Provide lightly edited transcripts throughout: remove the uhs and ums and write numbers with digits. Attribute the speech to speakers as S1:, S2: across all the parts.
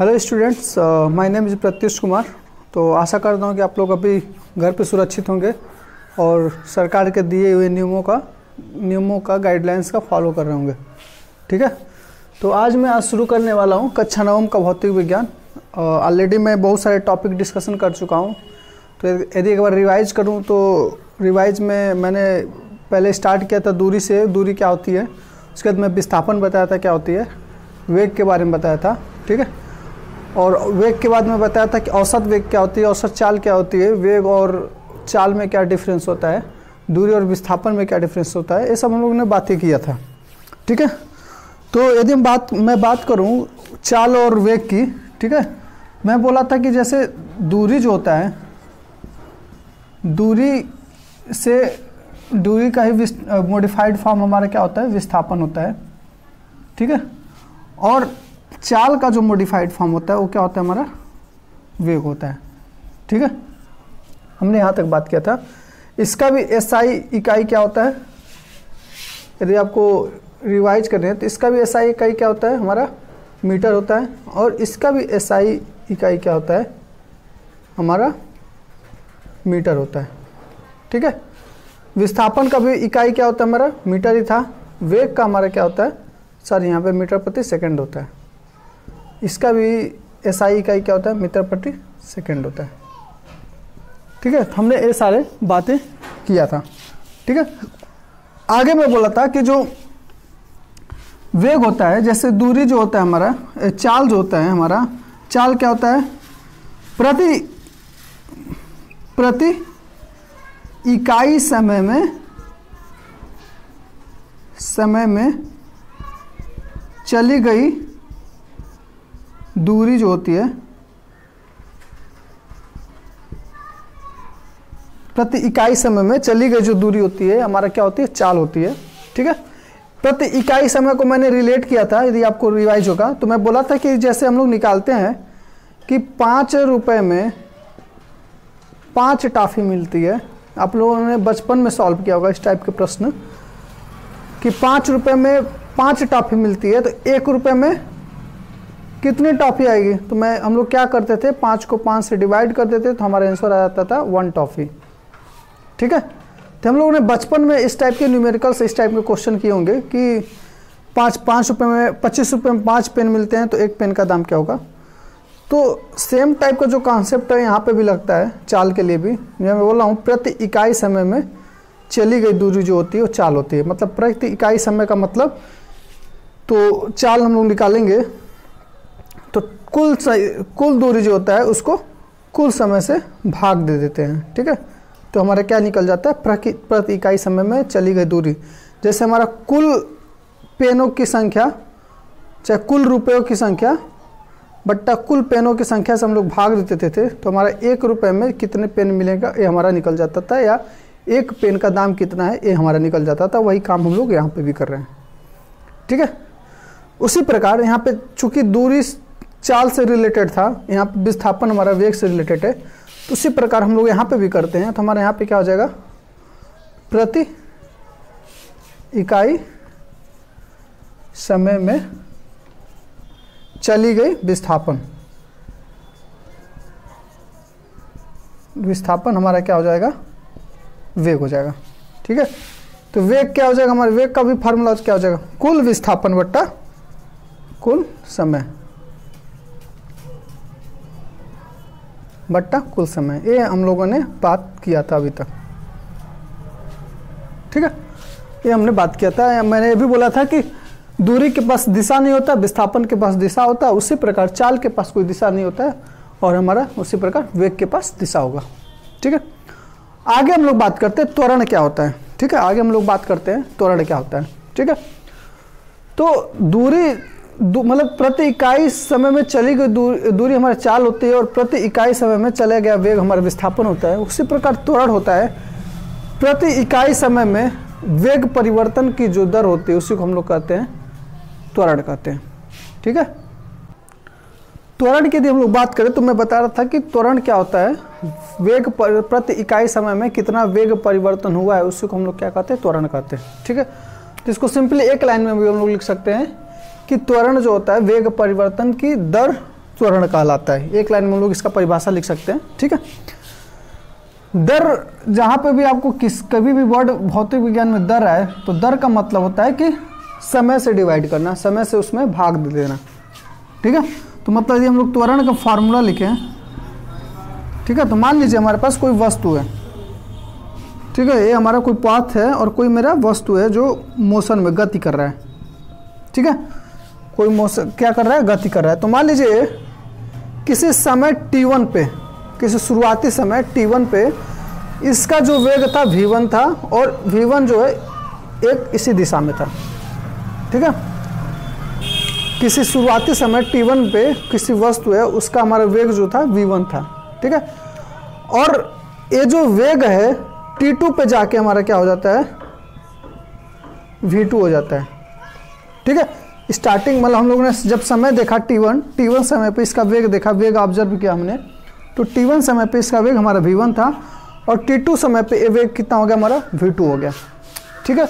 S1: Hello students, my name is Pratyush Kumar. तो आशा करता हूँ कि आप लोग अभी घर पे सुरक्षित होंगे और सरकार के दिए हुए नियमों का गाइडलाइंस का फॉलो कर रहे होंगे। ठीक है, तो आज शुरू करने वाला हूँ कक्षा 9 का भौतिक विज्ञान। ऑलरेडी मैं बहुत सारे टॉपिक डिस्कशन कर चुका हूँ, तो यदि एक बार रिवाइज करूँ तो रिवाइज में मैंने पहले स्टार्ट किया था दूरी से, दूरी क्या होती है, उसके बाद मैं विस्थापन बताया था क्या होती है, वेग के बारे में बताया था। ठीक है, और वेग के बाद मैं बताया था कि औसत वेग क्या होती है, औसत चाल क्या होती है, वेग और चाल में क्या डिफरेंस होता है, दूरी और विस्थापन में क्या डिफरेंस होता है, ये सब हम लोगों ने बातें किया था। ठीक है, तो यदि मैं बात करूं चाल और वेग की, ठीक है, मैं बोला था कि जैसे दूरी जो होता है, दूरी का ही मॉडिफाइड फॉर्म हमारा क्या होता है, विस्थापन होता है। ठीक है, और चाल का जो मॉडिफाइड फॉर्म होता है वो क्या होता है, हमारा वेग होता है। ठीक है, हमने यहाँ तक बात किया था। इसका भी एसआई इकाई क्या होता है, यदि आपको रिवाइज करनी है तो इसका भी एसआई इकाई क्या होता है, हमारा मीटर होता है, और इसका भी एसआई इकाई क्या होता है, हमारा मीटर होता है। ठीक है, विस्थापन का भी इकाई क्या होता है, हमारा मीटर ही था। वेग का हमारा क्या होता है, सर यहाँ पे मीटर प्रति सेकंड होता है। इसका भी एसआई इकाई क्या होता है, मीटर प्रति सेकंड होता है। ठीक है, तो हमने ये सारे बातें किया था। ठीक है, आगे मैं बोला था कि जो वेग होता है, जैसे दूरी जो होता है हमारा, चाल जो होता है हमारा, चाल क्या होता है, प्रति इकाई समय में चली गई दूरी जो होती है, प्रति इकाई समय में चली गई जो दूरी होती है हमारा क्या होती है, चाल होती है। ठीक है, प्रति इकाई समय को मैंने रिलेट किया था, यदि आपको रिवाइज होगा तो मैं बोला था कि जैसे हम लोग निकालते हैं कि 5 रुपए में 5 टॉफी मिलती है। आप लोगों ने बचपन में सॉल्व किया होगा इस टाइप के प्रश्न कि 5 रुपए में 5 टॉफी मिलती है, तो 1 रुपए में कितनी टॉफी आएगी। तो हम लोग क्या करते थे, 5 को 5 से डिवाइड कर देते, तो हमारा आंसर आ जाता था 1 टॉफी। ठीक है, तो हम लोगों ने बचपन में इस टाइप के न्यूमेरिकल्स, इस टाइप के क्वेश्चन किए होंगे कि 5 रुपए में 25 रुपए में 5 पेन मिलते हैं, तो 1 पेन का दाम क्या होगा। तो सेम टाइप का जो कॉन्सेप्ट है यहाँ पे भी लगता है, चाल के लिए भी। मैं बोल रहा हूँ प्रति इकाई समय में चली गई दूरी जो होती है वो चाल होती है। मतलब प्रति इकाई समय का मतलब, तो चाल हम लोग निकालेंगे तो कुल दूरी जो होता है उसको कुल समय से भाग दे देते हैं। ठीक है, तो हमारा क्या निकल जाता है, प्रति इकाई समय में चली गई दूरी। जैसे हमारा कुल पेनों की संख्या, चाहे कुल रुपयों की संख्या बट्टा कुल पेनों की संख्या से हम लोग भाग देते थे, तो हमारा 1 रुपये में कितने पेन मिलेगा ये हमारा निकल जाता था, या 1 पेन का दाम कितना है ये हमारा निकल जाता था। वही काम हम लोग यहाँ पे भी कर रहे हैं। ठीक है, उसी प्रकार यहाँ पे चूंकि दूरी चाल से रिलेटेड था, यहाँ पे विस्थापन हमारा वेग से रिलेटेड है, तो उसी प्रकार हम लोग यहाँ पे भी करते हैं। तो हमारे यहाँ पे क्या हो जाएगा, प्रति इकाई समय में चली गई विस्थापन हमारा क्या हो जाएगा, वेग हो जाएगा। ठीक है, तो वेग क्या हो जाएगा, हमारे वेग का भी फार्मूला क्या हो जाएगा, कुल विस्थापन बट्टा कुल समय बट्टा कुल समय। ये हम लोगों ने बात किया था अभी तक। ठीक है, ये हमने बात किया था। मैंने ये भी बोला था कि दूरी के पास दिशा नहीं होता, विस्थापन के पास दिशा होता है, उसी प्रकार चाल के पास कोई दिशा नहीं होता है, और हमारा उसी प्रकार वेग के पास दिशा होगा। ठीक है, आगे हम लोग बात करते हैं त्वरण क्या होता है। ठीक है, आगे हम लोग बात करते हैं त्वरण क्या होता है। ठीक है, तो मतलब प्रति इकाई समय में चली गई दूरी हमारी चाल होती है, और प्रति इकाई समय में चले गया वेग हमारा विस्थापन होता है। उसी प्रकार त्वरण होता है, प्रति इकाई समय में वेग परिवर्तन की जो दर होती है उसी को हम लोग कहते हैं त्वरण कहते हैं। ठीक है, त्वरण की यदि हम लोग बात करें तो मैं बता रहा था कि त्वरण क्या होता है, वेग प्रति इकाई समय में कितना वेग परिवर्तन हुआ है उसी को हम लोग क्या कहते हैं, त्वरण कहते हैं। ठीक है, तो इसको सिंपली एक लाइन में भी हम लोग लिख सकते हैं कि त्वरण जो होता है वेग परिवर्तन की दर त्वरण कहलाता है। एक लाइन में हम लोग इसका परिभाषा लिख सकते हैं, ठीक है। दर, जहाँ पे भी आपको कभी भी वर्ड भौतिक विज्ञान में दर आए तो दर का मतलब होता है कि समय से डिवाइड करना, समय से उसमें भाग दे देना, ठीक है। तो मतलब यदि हम लोग त्वरण का फार्मूला लिखें, ठीक है, तो मान लीजिए हमारे पास कोई वस्तु है, ठीक है, ये हमारा कोई पाथ है और कोई मेरा वस्तु है जो मोशन में गति कर रहा है, ठीक है। कोई मोशन क्या कर रहा है, गति कर रहा है। तो मान लीजिए किसी समय t1 पे, किसी शुरुआती समय t1 पे इसका जो वेग था v1 था और v1 जो है एक इसी दिशा में था, ठीक है। किसी शुरुआती समय t1 पे किसी वस्तु है उसका हमारा वेग जो था v1 था, ठीक है। और ये जो वेग है t2 पे जाके हमारा क्या हो जाता है, v2 हो जाता है, ठीक है। स्टार्टिंग मतलब हम लोगों ने जब समय देखा t1 समय पे इसका वेग देखा, वेग ऑब्जर्व किया हमने, तो t1 समय पे इसका वेग हमारा v1 था और t2 समय पे ये वेग कितना हो गया, हमारा v2 हो गया, ठीक है।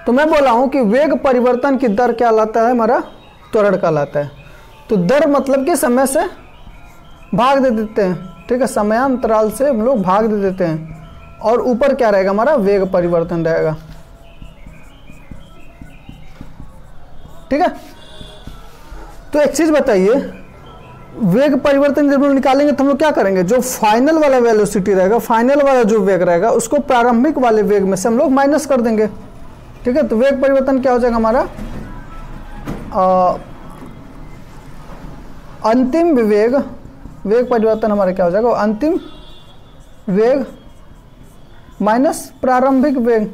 S1: तो मैं बोला हूँ कि वेग परिवर्तन की दर क्या लाता है, हमारा त्वरण का लाता है। तो दर मतलब कि समय से भाग दे देते हैं, ठीक है, समयांतराल से हम लोग भाग दे देते हैं और ऊपर क्या रहेगा, हमारा वेग परिवर्तन रहेगा, ठीक है। तो एक चीज बताइए, वेग परिवर्तन जब हम निकालेंगे तो हम लोग क्या करेंगे, जो फाइनल वाला वेलोसिटी रहेगा, फाइनल वाला जो वेग रहेगा उसको प्रारंभिक वाले वेग में से हम लोग माइनस कर देंगे, ठीक है। तो वेग परिवर्तन क्या हो जाएगा हमारा, अंतिम वेग परिवर्तन हमारा क्या हो जाएगा, अंतिम वेग माइनस प्रारंभिक वेग,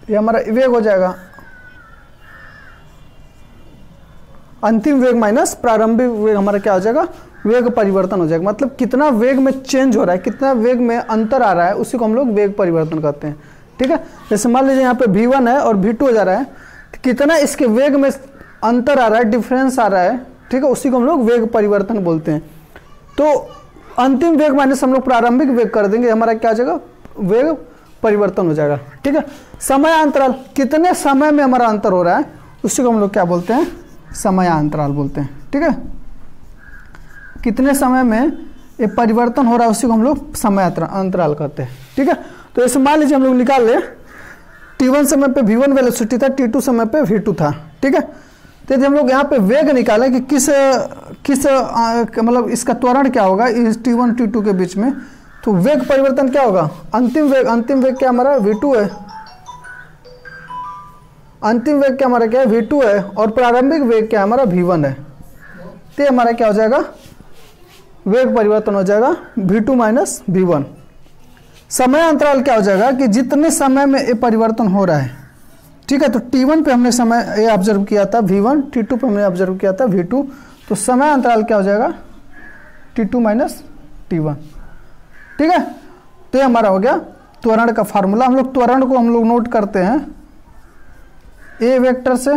S1: ये हमारा वेग हो जाएगा, अंतिम वेग माइनस प्रारंभिक वेग हमारा क्या हो जाएगा, वेग परिवर्तन हो जाएगा। मतलब कितना वेग में चेंज हो रहा है, कितना वेग में अंतर आ रहा है, उसी को हम लोग वेग परिवर्तन कहते हैं, ठीक है। जैसे मान लीजिए यहाँ पे v1 है और v2 हो जा रहा है, तो कितना इसके वेग में अंतर आ रहा है, डिफरेंस आ रहा है, ठीक है, उसी को हम लोग वेग परिवर्तन बोलते हैं। तो अंतिम वेग माइनस हम लोग प्रारंभिक वेग कर देंगे, हमारा क्या हो जाएगा, वेग परिवर्तन हो जाएगा, ठीक है। समय अंतराल, कितने समय में हमारा अंतर हो रहा है, उसी को हम लोग क्या बोलते हैं, समयांतराल बोलते हैं, ठीक है। कितने समय में ये परिवर्तन हो रहा है उसी को हम लोग समय अंतराल कहते हैं, ठीक है। तो ऐसे मान लीजिए हम लोग निकाल ले, t1 समय पे v1 वेलोसिटी था, t2 समय पे v2 था, ठीक है। तो यदि हम लोग यहाँ पे वेग निकालें कि किस मतलब इसका त्वरण क्या होगा इस t1 t2 के बीच में, तो वेग परिवर्तन क्या होगा, अंतिम वेग क्या हमारा v2 है, अंतिम वेग क्या हमारा क्या है, v2 है, और प्रारंभिक वेग क्या हमारा v1 है। तो हमारा क्या हो जाएगा, वेग परिवर्तन हो जाएगा v2 माइनस v1। समय अंतराल क्या हो जाएगा कि जितने समय में ये परिवर्तन हो रहा है, ठीक है। तो t1 पे हमने समय ये ऑब्जर्व किया था v1, t2 पे हमने ऑब्जर्व किया था v2, तो समय अंतराल क्या हो जाएगा, t2 माइनस t1, ठीक है। तो ये हमारा हो गया त्वरण का फार्मूला। हम लोग त्वरण को हम लोग नोट करते हैं ए वेक्टर से,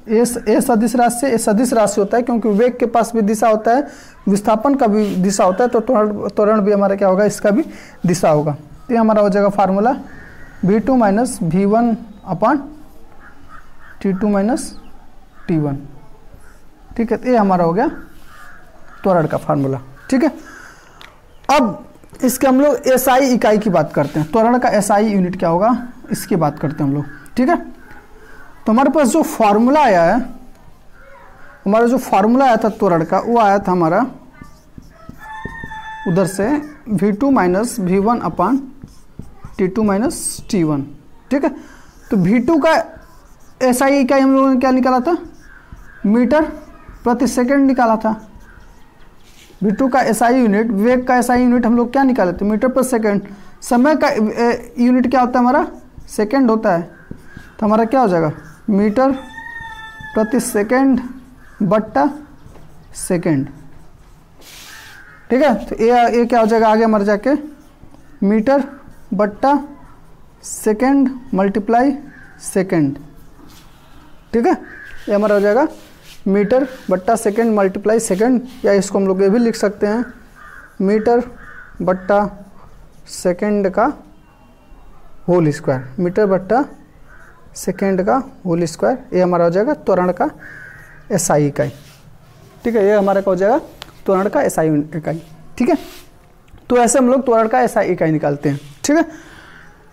S1: ए सदिश राशि से, ए सदिश राशि होता है क्योंकि वेग के पास भी दिशा होता है, विस्थापन का भी दिशा होता है, तो त्वरण भी हमारा क्या होगा, इसका भी दिशा होगा। तो ये हमारा हो जाएगा formula v2 minus v1 upon t2 minus t1, ठीक है। तो ये हमारा हो गया त्वरण का फार्मूला, ठीक है। अब इसके हम लोग SI इकाई की बात करते हैं, त्वरण का SI यूनिट क्या होगा इसकी बात करते हैं हम लोग, ठीक है। तो हमारे पास जो फार्मूला आया है, हमारा जो फार्मूला आया था त्वरण का, वो आया था हमारा उधर से v2 minus v1 upon t2 minus t1, ठीक है। तो v2 का SI इकाई हम लोगों ने क्या निकाला था, मीटर प्रति सेकंड निकाला था। v2 का SI यूनिट, वेग का SI यूनिट हम लोग क्या निकाले थे, मीटर पर सेकंड। समय का यूनिट क्या होता है हमारा, सेकंड होता है। तो हमारा क्या हो जाएगा, मीटर प्रति सेकंड बट्टा सेकंड, ठीक है। तो ये क्या हो जाएगा आगे हमारे जाके, मीटर बट्टा सेकंड मल्टीप्लाई सेकंड, ठीक है। ये हमारा हो जाएगा मीटर बट्टा सेकंड मल्टीप्लाई सेकंड, या इसको हम लोग ये भी लिख सकते हैं मीटर बट्टा सेकंड का होल स्क्वायर, मीटर बट्टा सेकेंड का होल स्क्वायर, ये हमारा हो जाएगा त्वरण का एसआई इकाई। ठीक है, ये हमारा क्या हो जाएगा त्वरण का एसआई इकाई। ठीक है, तो ऐसे हम लोग त्वरण का एसआई इकाई निकालते हैं। ठीक है,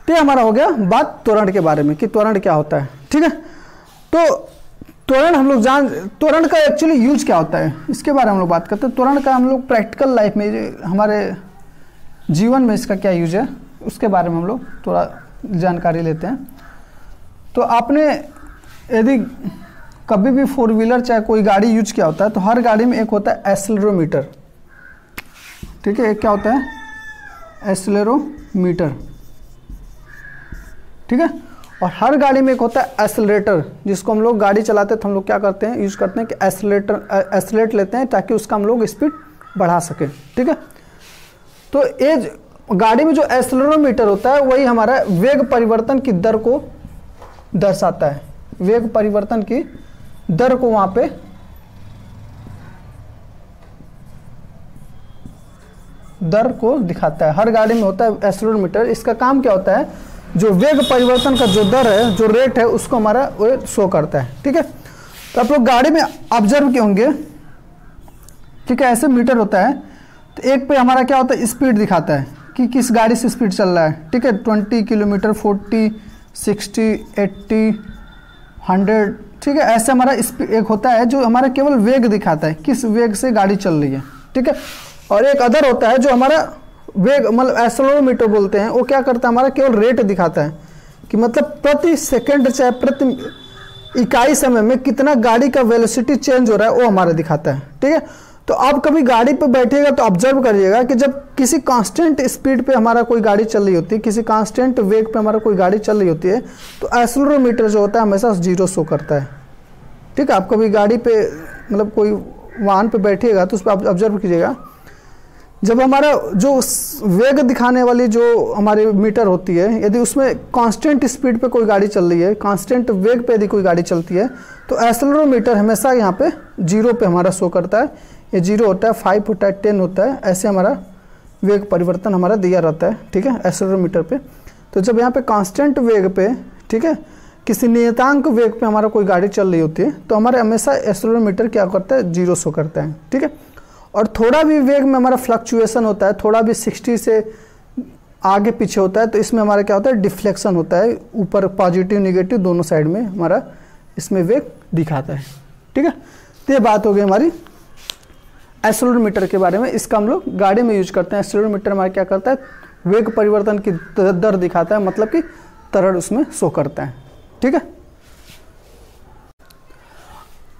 S1: तो हमारा हो गया बात त्वरण के बारे में कि त्वरण क्या होता है। ठीक है, तो त्वरण हम लोग त्वरण का एक्चुअली यूज क्या होता है इसके बारे में हम लोग बात करते हैं। त्वरण का हम लोग प्रैक्टिकल लाइफ में, हमारे जीवन में इसका क्या यूज है उसके बारे में हम लोग थोड़ा जानकारी लेते हैं। तो आपने यदि कभी भी 4 व्हीलर चाहे कोई गाड़ी यूज किया होता है तो हर गाड़ी में एक होता है एक्सेलेरोमीटर। ठीक है, एक क्या होता है एक्सेलेरोमीटर। ठीक है, और हर गाड़ी में एक होता है एक्सेलरेटर, जिसको हम लोग गाड़ी चलाते तो हम लोग क्या करते हैं यूज करते हैं कि एक्सेलरेट लेते हैं ताकि उसका हम लोग स्पीड बढ़ा सकें। ठीक है, तो ये गाड़ी में जो एक्सेलेरोमीटर होता है वही हमारा वेग परिवर्तन की दर को दर्शाता है। वेग परिवर्तन की दर को वहां पे दर को दिखाता है। हर गाड़ी में होता है एक्सेलेरोमीटर। इसका काम क्या होता है, जो वेग परिवर्तन का जो दर है, जो रेट है, उसको हमारा वो शो करता है। ठीक है, तो आप लोग गाड़ी में ऑब्जर्व किए होंगे। ठीक है, ऐसे मीटर होता है, तो एक पे हमारा क्या होता है स्पीड दिखाता है कि किस गाड़ी से स्पीड चल रहा है। ठीक है, 20 किलोमीटर, 40, 60, 80, 100। ठीक है, ऐसे हमारा एक होता है जो हमारा केवल वेग दिखाता है, किस वेग से गाड़ी चल रही है। ठीक है, और एक अदर होता है जो हमारा वेग मतलब एक्सेलेरोमीटर बोलते हैं, वो क्या करता है हमारा केवल रेट दिखाता है कि मतलब प्रति सेकंड चाहे प्रति इकाई समय में कितना गाड़ी का वेलोसिटी चेंज हो रहा है वो हमारा दिखाता है। ठीक है, तो आप कभी गाड़ी पे बैठिएगा तो ऑब्जर्व करिएगा कि जब किसी कांस्टेंट स्पीड पे हमारा कोई गाड़ी चल रही होती है, किसी कांस्टेंट वेग पे हमारा कोई गाड़ी चल रही होती है, तो एक्सेलेरोमीटर जो होता है हमेशा 0 शो करता है। ठीक है, आप कभी गाड़ी पे मतलब कोई वाहन पे बैठिएगा तो उस पर ऑब्जर्व कीजिएगा, जब हमारा जो वेग दिखाने वाली जो हमारी मीटर होती है, यदि उसमें कांस्टेंट स्पीड पे कोई गाड़ी चल रही है, कांस्टेंट वेग पे यदि कोई गाड़ी चलती है, तो एक्सेलेरोमीटर हमेशा यहाँ पे 0 पे हमारा शो करता है। ये 0 होता है, 5 होता है, 10 होता है, ऐसे हमारा वेग परिवर्तन हमारा दिया रहता है। ठीक है, एक्सेलेरोमीटर पे। तो जब यहाँ पे कांस्टेंट वेग पे, ठीक है, किसी नियतांक वेग पे हमारा कोई गाड़ी चल रही होती है तो हमारा हमेशा एक्सेलेरोमीटर क्या करता है 0 शो करता है। ठीक है, और थोड़ा भी वेग में हमारा फ्लक्चुएशन होता है, थोड़ा भी 60 से आगे पीछे होता है, तो इसमें हमारा क्या होता है डिफ्लेक्शन होता है, ऊपर पॉजिटिव निगेटिव दोनों साइड में हमारा इसमें वेग दिखाता है। ठीक है, तो ये बात हो गई हमारी एक्सेलेरोमीटर के बारे में। इसका हम लोग गाड़ी में यूज करते हैं। एक्सेलेरोमीटर हमारा क्या करता है वेग परिवर्तन की दर दिखाता है, मतलब कि त्वरण उसमें शो करता है। ठीक है,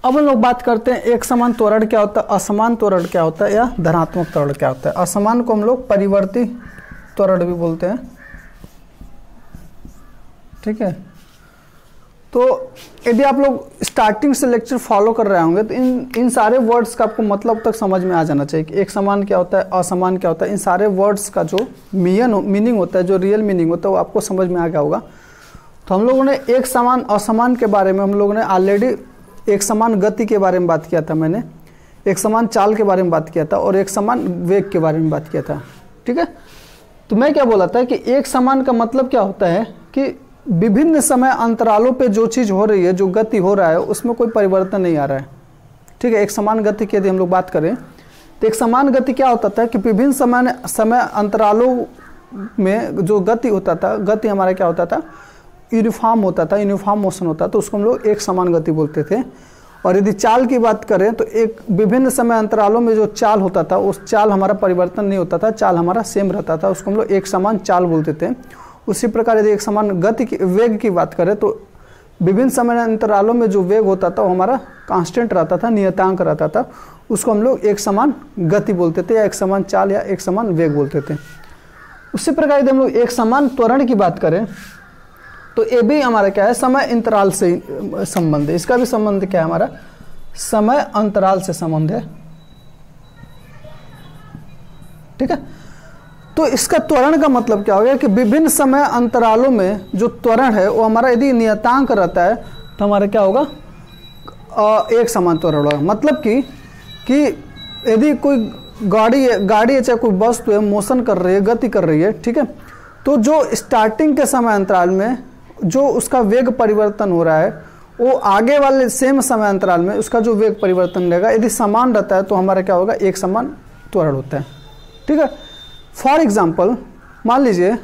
S1: अब हम लोग बात करते हैं एक समान त्वरण क्या होता है, असमान त्वरण क्या होता है, या धनात्मक त्वरण क्या होता है। असमान को हम लोग परिवर्ती त्वरण भी बोलते हैं। ठीक है, तो यदि आप लोग स्टार्टिंग से लेक्चर फॉलो कर रहे होंगे तो इन सारे वर्ड्स का आपको मतलब तक समझ में आ जाना चाहिए कि एक समान क्या होता है, असमान क्या होता है। इन सारे वर्ड्स का जो मीनिंग होता है, जो रियल मीनिंग होता है, वो आपको समझ में आ गया होगा। तो हम लोगों ने एक समान असमान के बारे में हम लोगों ने ऑलरेडी एक समान गति के बारे में बात किया था, मैंने एक समान चाल के बारे में बात किया था, और एक समान वेग के बारे में बात किया था। ठीक है, तो मैं क्या बोला था कि एक समान का मतलब क्या होता है कि विभिन्न समय अंतरालों पे जो चीज़ हो रही है, जो गति हो रहा है, उसमें कोई परिवर्तन नहीं आ रहा है। ठीक है, एक समान गति की यदि हम लोग बात करें तो एक समान गति क्या होता था कि विभिन्न समय अंतरालों में जो गति होता था, गति हमारा क्या होता था यूनिफॉर्म होता था, यूनिफॉर्म मोशन होता था, तो उसको हम लोग एक समान गति बोलते थे। और यदि चाल की बात करें तो एक विभिन्न समय अंतरालों में जो चाल होता था, उस चाल हमारा परिवर्तन नहीं होता था, चाल हमारा सेम रहता था, उसको हम लोग एक समान चाल बोलते थे। उसी प्रकार यदि एक समान गति की वेग की बात करें तो विभिन्न समय अंतरालों में जो वेग होता था वो हमारा कांस्टेंट रहता था, नियतांक रहता था, उसको हम लोग एक समान गति बोलते थे, या एक समान चाल या एक समान वेग बोलते थे। उसी प्रकार यदि हम लोग एक समान त्वरण की बात करें तो ये भी हमारा क्या है समय अंतराल से संबंध है। इसका भी संबंध क्या है हमारा समय अंतराल से संबंध है। ठीक है, तो इसका त्वरण का मतलब क्या हो गया कि विभिन्न समय अंतरालों में जो त्वरण है वो हमारा यदि नियतांक रहता है तो हमारा क्या होगा एक समान त्वरण होगा। मतलब कि यदि कोई गाड़ी है चाहे कोई वस्तु है, मोशन कर रही है, गति कर रही है, ठीक है, तो जो स्टार्टिंग के समय अंतराल में जो उसका वेग परिवर्तन हो रहा है वो आगे वाले सेम समय अंतराल में उसका जो वेग परिवर्तन रहेगा यदि समान रहता है तो हमारा क्या होगा, एक समान त्वरण होता है। ठीक है, फॉर एग्जाम्पल मान लीजिए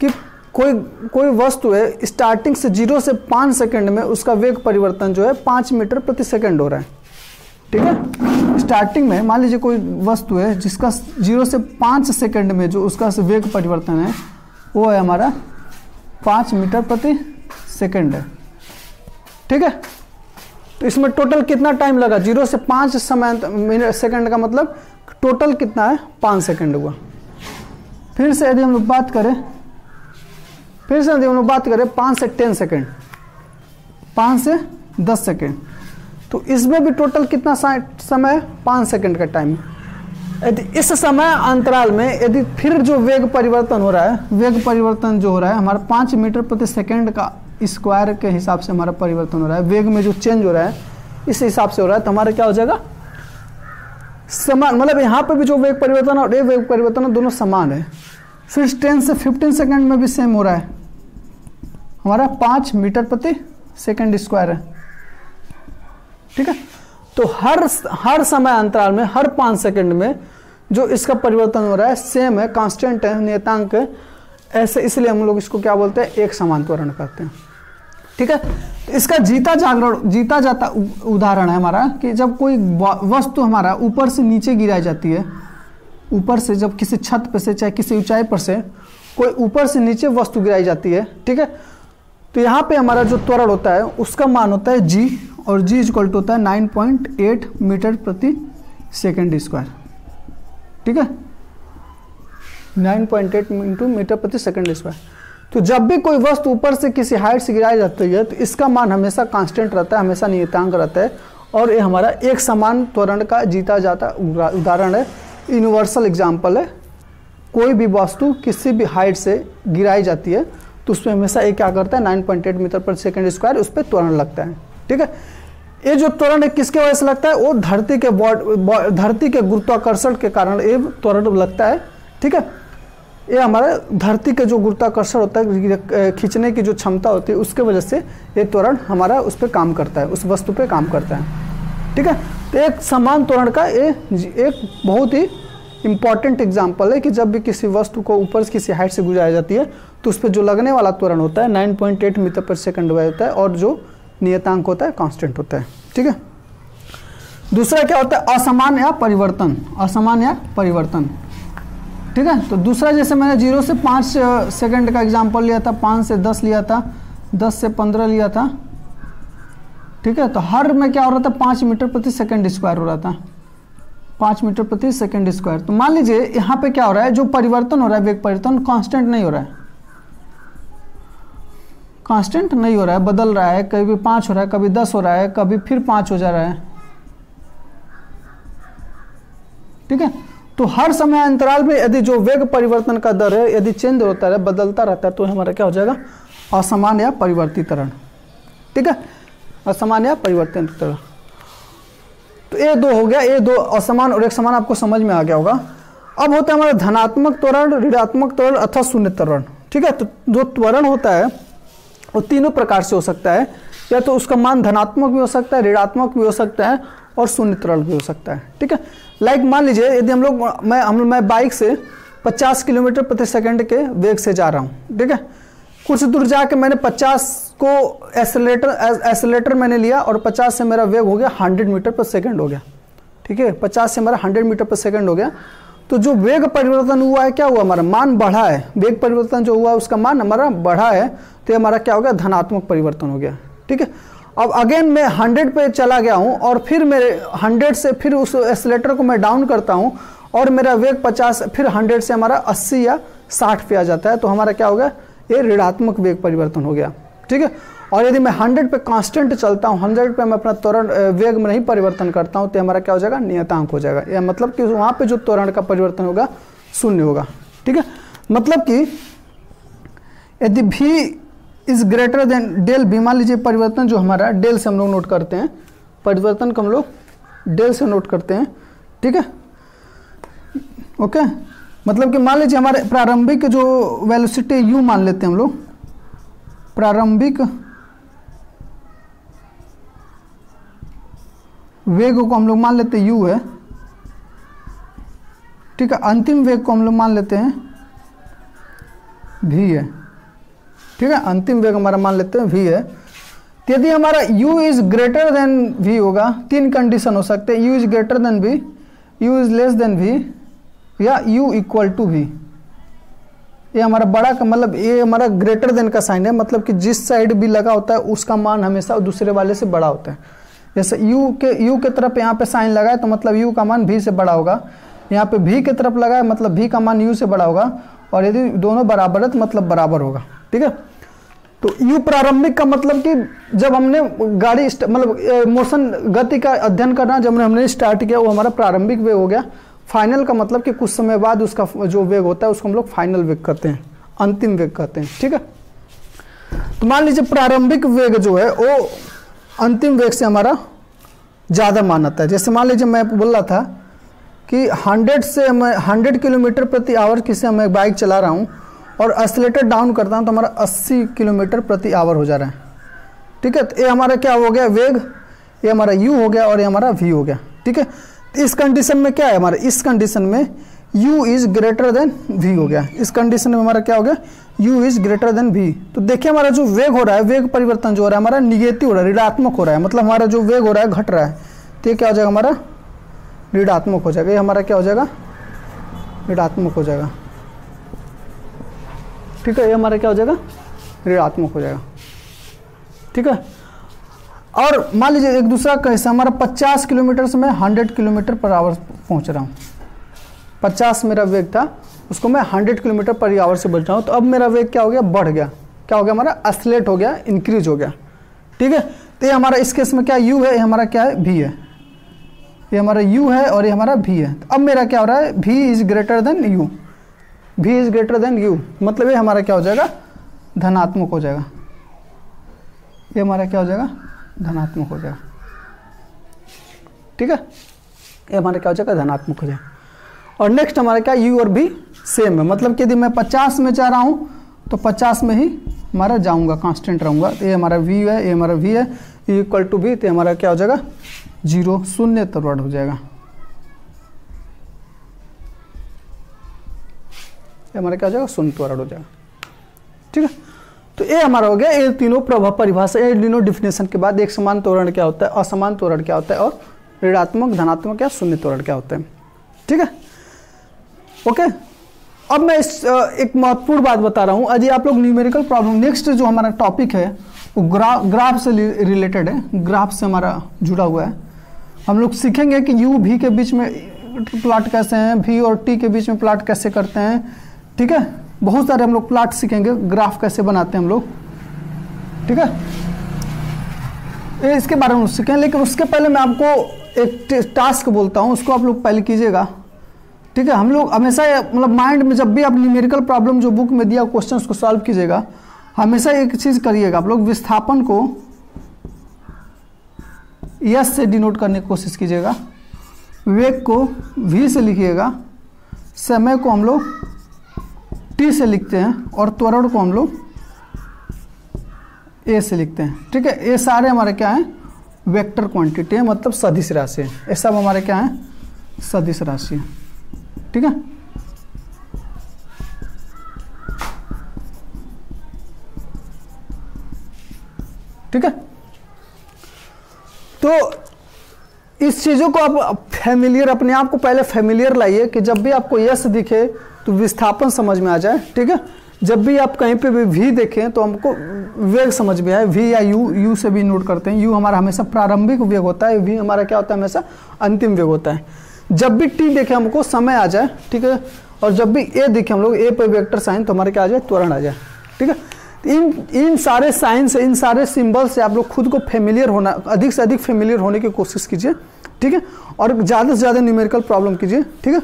S1: कि कोई वस्तु है, स्टार्टिंग से 0 से 5 सेकंड में उसका वेग परिवर्तन जो है 5 मीटर प्रति सेकंड हो रहा है। ठीक है, स्टार्टिंग में मान लीजिए कोई वस्तु है जिसका 0 से 5 सेकंड में जो उसका वेग परिवर्तन है वो है हमारा 5 मीटर प्रति सेकंड है। ठीक है, तो इसमें टोटल कितना टाइम लगा, 0 से 5 समय सेकंड का मतलब टोटल कितना है, 5 सेकंड हुआ। फिर से यदि हम लोग बात करें 5 से 10 सेकंड, 5 से 10 सेकंड, तो इसमें भी टोटल कितना समय है, 5 सेकंड का टाइम। यदि इस समय अंतराल में यदि फिर जो वेग परिवर्तन हो रहा है, वेग परिवर्तन जो हो रहा है हमारा 5 मीटर प्रति सेकंड का स्क्वायर के हिसाब से हमारा परिवर्तन हो रहा है, वेग में जो चेंज हो रहा है इस हिसाब से हो रहा है, तो हमारा क्या हो जाएगा, समान, मतलब यहाँ पे भी जो वेग परिवर्तन और ये वेग परिवर्तन दोनों समान है। फिर 10 से 15 सेकंड में भी सेम हो रहा है, हमारा 5 मीटर प्रति सेकंड स्क्वायर है। ठीक है, तो हर समय अंतराल में हर 5 सेकंड में जो इसका परिवर्तन हो रहा है सेम है, कांस्टेंट है, नियतांक है, ऐसे, इसलिए हम लोग इसको क्या बोलते हैं, एक समान त्वरण कहते हैं। ठीक है, तो इसका जीता जाता उदाहरण है हमारा कि जब कोई वस्तु हमारा ऊपर से नीचे गिराई जाती है, ऊपर से जब किसी छत पर से चाहे किसी ऊंचाई पर से कोई ऊपर से नीचे वस्तु गिराई जाती है। ठीक है, तो यहाँ पे हमारा जो त्वरण होता है उसका मान होता है g, और g इक्वल टू होता है 9.8 मीटर प्रति सेकंड स्क्वायर। ठीक है, 9.8 मीटर प्रति सेकंड स्क्वायर। तो जब भी कोई वस्तु ऊपर से किसी हाइट से गिराई जाती है तो इसका मान हमेशा कांस्टेंट रहता है, हमेशा नियतांक रहता है, और ये हमारा एक समान त्वरण का जीता जाता उदाहरण है, यूनिवर्सल एग्जाम्पल है। कोई भी वस्तु किसी भी हाइट से गिराई जाती है तो उसमें हमेशा ये क्या करता है, 9.8 मीटर पर सेकंड स्क्वायर उस पर त्वरण लगता है। ठीक है, ये जो त्वरण है किसके वजह से लगता है, वो धरती के गुरुत्वाकर्षण के कारण ये त्वरण लगता है। ठीक है, ये हमारे धरती के जो गुरुत्वाकर्षण होता है, खींचने की जो क्षमता होती है, उसके वजह से ये त्वरण हमारा उस पर काम करता है, उस वस्तु पे काम करता है। ठीक है, तो एक समान त्वरण का ये एक बहुत ही इंपॉर्टेंट एग्जाम्पल है कि जब भी किसी वस्तु को ऊपर से किसी हाइट से गुजारी जाती है तो उस पर जो लगने वाला त्वरण होता है 9.8 मीटर पर सेकंड होता है, और जो नियतांक होता है कांस्टेंट होता है। ठीक है, दूसरा क्या होता है, असमान या परिवर्तन, असमान या परिवर्तन। ठीक है, तो दूसरा जैसे मैंने 0 से 5 सेकंड का एग्जांपल लिया था, 5 से 10 लिया था, 10 से 15 लिया था। ठीक है, तो हर में क्या हो रहा था, 5 मीटर प्रति सेकंड स्क्वायर हो रहा था, 5 मीटर प्रति सेकंड स्क्वायर। तो मान लीजिए यहाँ पे क्या हो रहा है, जो परिवर्तन हो रहा है, वेग परिवर्तन कांस्टेंट नहीं हो रहा है, कांस्टेंट नहीं हो रहा है, बदल रहा है, कभी 5 हो रहा है, कभी 10 हो रहा है, कभी फिर 5 हो जा रहा है। ठीक है, तो हर समय अंतराल में यदि जो वेग परिवर्तन का दर है यदि चेंज होता है, बदलता रहता है, तो हमारा क्या हो जाएगा, असमान या परिवर्तित त्वरण। ठीक है, असमान या परिवर्तित त्वरण। तो ये दो हो गया, ये दो असमान और एक समान आपको समझ में आ गया होगा। अब होता है हमारा धनात्मक त्वरण, ऋणात्मक त्वरण अथवा शून्य त्वरण। ठीक है, तो जो त्वरण होता है वो तीनों प्रकार से हो सकता है, या तो उसका मान धनात्मक भी हो सकता है, ऋणात्मक भी हो सकता है, और शून्य त्वरण भी हो सकता है। ठीक है, लाइक मान लीजिए यदि मैं बाइक से 50 किलोमीटर प्रति सेकंड के वेग से जा रहा हूँ। ठीक है, कुछ दूर जाके मैंने 50 को एक्सेलेरेटर मैंने लिया और 50 से मेरा वेग हो गया 100 मीटर पर सेकंड हो गया। ठीक है, 50 से मेरा 100 मीटर पर सेकंड हो गया। तो जो वेग परिवर्तन हुआ है क्या हुआ, हमारा मान बढ़ा है, वेग परिवर्तन जो हुआ उसका मान हमारा बढ़ा है, तो हमारा क्या हो गया, धनात्मक परिवर्तन हो गया। ठीक है, अब अगेन मैं 100 पे चला गया हूँ और फिर मेरे 100 से फिर उस एक्सेलेरेटर को मैं डाउन करता हूँ और मेरा वेग 50, फिर 100 से हमारा 80 या 60 पे आ जाता है, तो हमारा क्या हो गया, ये ऋणात्मक वेग परिवर्तन हो गया। ठीक है, और यदि मैं 100 पे कांस्टेंट चलता हूँ, 100 पे मैं अपना त्वरण वेग में नहीं परिवर्तन करता हूँ, तो हमारा क्या हो जाएगा, नियतांक हो जाएगा। यह मतलब कि वहाँ पे जो त्वरण का परिवर्तन होगा शून्य होगा। ठीक है, मतलब कि यदि भी is greater than del B, मान लीजिए परिवर्तन जो हमारा डेल से हम लोग नोट करते हैं, परिवर्तन को हम लोग डेल से नोट करते हैं। ठीक है, ओके, मतलब कि मान लीजिए हमारे प्रारंभिक जो वेलोसिटी यू मान लेते हैं हम लोग, प्रारंभिक वेग को हम लोग मान लेते हैं u है, ठीक है। अंतिम वेग को हम लोग मान लेते हैं v है, ठीक है। अंतिम वेग हमारा मान लेते हैं v है। तो यदि हमारा u is greater then v होगा, तीन कंडीशन हो सकते हैं, u is greater then v, u is less than v, या u इक्वल टू v। ये हमारा बड़ा का मतलब ये हमारा ग्रेटर देन का साइन है, मतलब कि जिस साइड भी लगा होता है उसका मान हमेशा दूसरे वाले से बड़ा होता है। जैसे u के तरफ यहाँ पे साइन लगा है तो मतलब u का मान v से बड़ा होगा, यहाँ पे v के तरफ लगा है मतलब v का मान u से बड़ा होगा, और यदि दोनों बराबर है तो मतलब बराबर होगा, ठीक है। तो u प्रारंभिक का मतलब कि जब हमने गाड़ी मतलब मोशन गति का अध्ययन करना जब हमने स्टार्ट किया वो हमारा प्रारंभिक वेग हो गया। फाइनल का मतलब कि कुछ समय बाद उसका जो वेग होता है उसको हम लोग फाइनल वेग कहते हैं, अंतिम वेग कहते हैं, ठीक है। तो मान लीजिए प्रारंभिक वेग जो है वो अंतिम वेग से हमारा ज़्यादा मान आता है। जैसे मान लीजिए मैं बोल रहा था कि 100 किलोमीटर प्रति आवर किसी मैं बाइक चला रहा हूँ और एक्सीलरेटर डाउन करता हूँ तो हमारा 80 किलोमीटर प्रति आवर हो जा रहा है, ठीक है। तो ये हमारा क्या हो गया वेग, ये हमारा u हो गया और ये हमारा v हो गया, ठीक है। इस कंडीशन में क्या है हमारा, इस कंडीशन में u is greater then v हो गया। इस कंडीशन में हमारा क्या हो गया, u is greater then v। तो देखिए हमारा जो वेग हो रहा है, वेग परिवर्तन जो हो रहा है हमारा निगेटिव हो रहा है, ऋणात्मक हो रहा है, मतलब हमारा जो वेग हो रहा है घट रहा है। तो ये क्या हो जाएगा हमारा ऋणात्मक हो जाएगा, ये हमारा क्या हो जाएगा ऋणात्मक हो जाएगा, ठीक है। ये हमारा क्या हो जाएगा ऋणात्मक हो जाएगा, ठीक है। और मान लीजिए एक दूसरा कैसे हमारा 50 किलोमीटर से मैं 100 किलोमीटर पर आवर पहुंच रहा हूँ, 50 मेरा वेग था उसको मैं 100 किलोमीटर पर आवर से बढ़ रहा हूँ, तो अब मेरा वेग क्या हो गया बढ़ गया, क्या हो गया हमारा एक्सेलरेट हो गया, इंक्रीज हो गया, ठीक है। तो ये हमारा इस केस में क्या u है, ये हमारा क्या है v है, ये हमारा u है और ये हमारा v है। तो अब मेरा क्या हो रहा है v is greater then u, v is greater then u, मतलब ये हमारा क्या हो जाएगा धनात्मक हो जाएगा, ये हमारा क्या हो जाएगा धनात्मक हो जाएगा, ठीक है। ये हमारा क्या हो जाएगा धनात्मक हो जाएगा। और नेक्स्ट हमारा क्या u और v सेम है, मतलब कि यदि मैं 50 में जा रहा हूँ तो 50 में ही हमारा जाऊँगा, कांस्टेंट रहूँगा। तो ये हमारा v है, ये हमारा v है, ये इक्वल टू v, तो हमारा क्या हो जाएगा 0 शून्य त्वरण हो जाएगा, ये हमारा क्या हो जाएगा शून्य त्वरण हो जाएगा, ठीक है। तो ये हमारा हो गया ये तीनों प्रभाव परिभाषा, ये तीनों डिफिनेशन के बाद एक समान त्वरण क्या होता है, असमान त्वरण क्या होता है, और ऋणात्मक धनात्मक या शून्य त्वरण क्या होता है, ठीक है। ओके, अब मैं इस एक महत्वपूर्ण बात बता रहा हूँ। यदि आप लोग न्यूमेरिकल प्रॉब्लम, नेक्स्ट जो हमारा टॉपिक है वो ग्राफ से रिलेटेड है, ग्राफ से हमारा जुड़ा हुआ है। हम लोग सीखेंगे कि u v के बीच में प्लॉट कैसे हैं, v और t के बीच में प्लॉट कैसे करते हैं, ठीक है। बहुत सारे हम लोग प्लॉट सीखेंगे, ग्राफ कैसे बनाते हैं हम लोग, ठीक है। ये इसके बारे में सीखें, लेकिन उसके पहले मैं आपको एक टास्क बोलता हूँ, उसको आप लोग पहले कीजिएगा, ठीक है। हम लोग हमेशा मतलब माइंड में जब भी आप न्यूमेरिकल प्रॉब्लम जो बुक में दिया क्वेश्चन को सॉल्व कीजिएगा, हमेशा एक चीज़ करिएगा, आप लोग विस्थापन को यस से डिनोट करने की कोशिश कीजिएगा, वेग को v से लिखिएगा, समय को हम लोग t से लिखते हैं, और त्वरण को हम लोग a से लिखते हैं, ठीक है। ये सारे हमारे क्या हैं वेक्टर क्वांटिटी है, मतलब सदिश राशि है, ये सब हमारे क्या है सदिश राशि है, ठीक है। ठीक है, तो इस चीज़ों को आप फैमिलियर, अपने आप को पहले फैमिलियर लाइए कि जब भी आपको यस दिखे तो विस्थापन समझ में आ जाए, ठीक है। जब भी आप कहीं पे भी वी देखें तो हमको वेग समझ में आए, वी या यू से भी नोट करते हैं। यू हमारा हमेशा प्रारंभिक वेग होता है, वी हमारा क्या होता है हमेशा अंतिम वेग होता है। जब भी टी देखे हमको समय आ जाए, ठीक है, और जब भी ए देखे हम लोग ए पे वेक्टर साइन, तो हमारे क्या आ जाए त्वरण आ जाए, ठीक है। इन सारे साइन से, इन सारे सिंबल से आप लोग खुद को फेमिलियर होना, अधिक से अधिक फेमिलियर होने की कोशिश कीजिए, ठीक है, और ज़्यादा से ज़्यादा न्यूमेरिकल प्रॉब्लम कीजिए, ठीक है।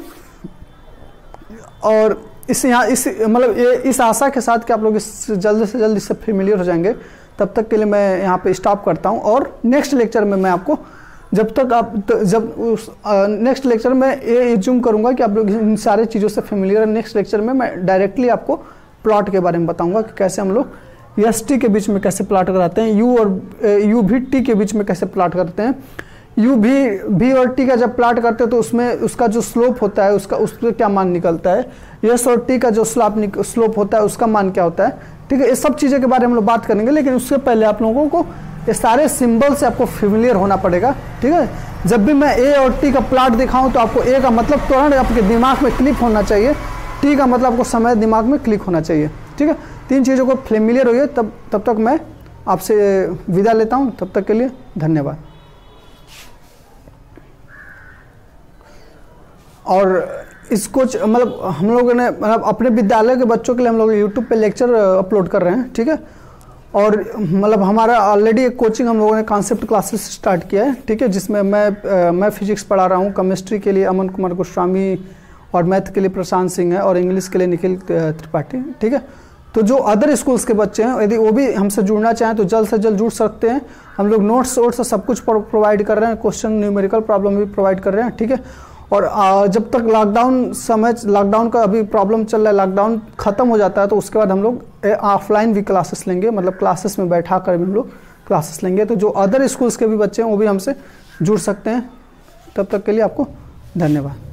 S1: और इस यहाँ इस मतलब ये इस आशा के साथ कि आप लोग इस जल्द से जल्द इससे फेमिलियर हो जाएंगे, तब तक के लिए मैं यहाँ पे स्टॉप करता हूँ। और नेक्स्ट लेक्चर में मैं आपको नेक्स्ट लेक्चर में ये एज्यूम करूँगा कि आप लोग इन सारे चीज़ों से फेमिलियर है। नेक्स्ट लेक्चर में मैं डायरेक्टली आपको प्लॉट के बारे में बताऊंगा कि कैसे हम लोग एस टी के बीच में कैसे प्लाट कराते हैं, यू और यू भी टी के बीच में कैसे प्लाट करते हैं, यू भी और टी का जब प्लाट करते हैं तो उसमें उसका जो स्लोप होता है उसका उस पर क्या मान निकलता है, एस और टी का जो स्लोप होता है उसका मान क्या होता है, ठीक है। ये सब चीज़ों के बारे में हम लोग बात करेंगे, लेकिन उससे पहले आप लोगों को ये सारे सिंबल से आपको फेमिलियर होना पड़ेगा, ठीक है। जब भी मैं ए और टी का प्लाट दिखाऊं तो आपको ए का मतलब तुरंत आपके दिमाग में क्लिक होना चाहिए, टी का मतलब आपको समय दिमाग में क्लिक होना चाहिए, ठीक है। तीन चीज़ों को फेमिलियर होइए, तब तक मैं आपसे विदा लेता हूं। तब तक के लिए धन्यवाद। और इसको मतलब हम लोगों ने मतलब अपने विद्यालय के बच्चों के लिए हम लोग यूट्यूब पे लेक्चर अपलोड कर रहे हैं, ठीक है। और मतलब हमारा ऑलरेडी एक कोचिंग हम लोगों ने कॉन्सेप्ट क्लासेस स्टार्ट किया है, ठीक है, जिसमें मैं फिजिक्स पढ़ा रहा हूँ, केमिस्ट्री के लिए अमन कुमार गोस्वामी और मैथ के लिए प्रशांत सिंह है और इंग्लिश के लिए निखिल त्रिपाठी, ठीक है। तो जो अदर स्कूल्स के बच्चे हैं यदि वो भी हमसे जुड़ना चाहें तो जल्द से जल्द जुड़ सकते हैं। हम लोग नोट्स वोट्स सब कुछ प्रोवाइड कर रहे हैं, क्वेश्चन न्यूमेरिकल प्रॉब्लम भी प्रोवाइड कर रहे हैं, ठीक है। और जब तक लॉकडाउन का अभी प्रॉब्लम चल रहा है, लॉकडाउन खत्म हो जाता है तो उसके बाद हम लोग ऑफलाइन भी क्लासेस लेंगे, मतलब क्लासेस में बैठा कर भी हम लोग क्लासेस लेंगे। तो जो अदर स्कूल्स के भी बच्चे हैं वो भी हमसे जुड़ सकते हैं। तब तक के लिए आपको धन्यवाद।